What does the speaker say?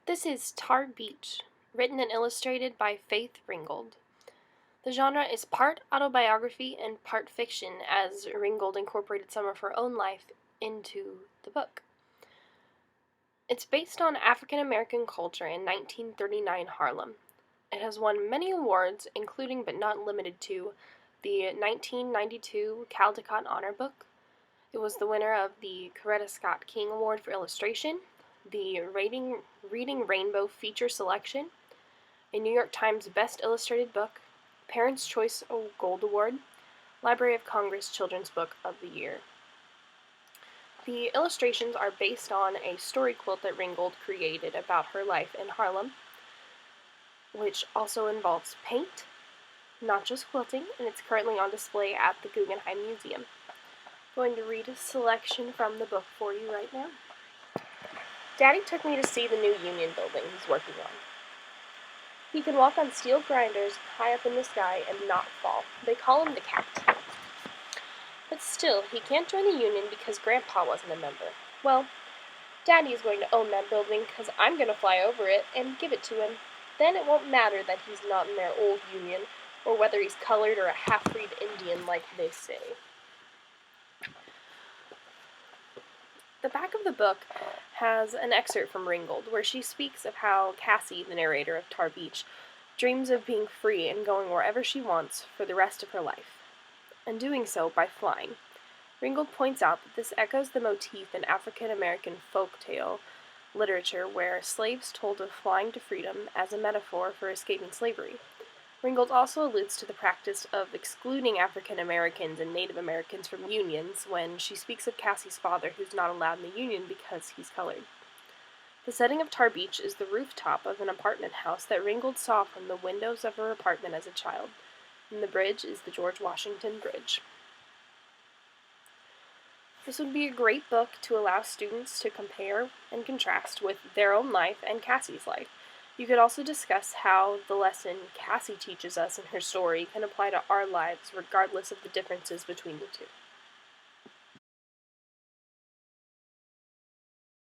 This is Tar Beach, written and illustrated by Faith Ringold. The genre is part autobiography and part fiction, as Ringold incorporated some of her own life into the book. It's based on African American culture in 1939 Harlem. It has won many awards, including but not limited to the 1992 Caldecott Honor Book. It was the winner of the Coretta Scott King Award for Illustration, the Reading Rainbow Feature Selection, a New York Times Best Illustrated Book, Parents' Choice Gold Award, Library of Congress Children's Book of the Year. The illustrations are based on a story quilt that Ringold created about her life in Harlem, which also involves paint, not just quilting, and it's currently on display at the Guggenheim Museum. I'm going to read a selection from the book for you right now. Daddy took me to see the new Union building he's working on. He can walk on steel grinders high up in the sky and not fall. They call him the cat. But still, he can't join the Union because Grandpa wasn't a member. Well, Daddy is going to own that building because I'm going to fly over it and give it to him. Then it won't matter that he's not in their old Union, or whether he's colored or a half-breed Indian like they say. The back of the book has an excerpt from Ringold, where she speaks of how Cassie, the narrator of Tar Beach, dreams of being free and going wherever she wants for the rest of her life, and doing so by flying. Ringold points out that this echoes the motif in African American folk tale literature where slaves told of flying to freedom as a metaphor for escaping slavery. Ringold also alludes to the practice of excluding African Americans and Native Americans from unions when she speaks of Cassie's father, who's not allowed in the union because he's colored. The setting of Tar Beach is the rooftop of an apartment house that Ringold saw from the windows of her apartment as a child, and the bridge is the George Washington Bridge. This would be a great book to allow students to compare and contrast with their own life and Cassie's life. You could also discuss how the lesson Cassie teaches us in her story can apply to our lives regardless of the differences between the two.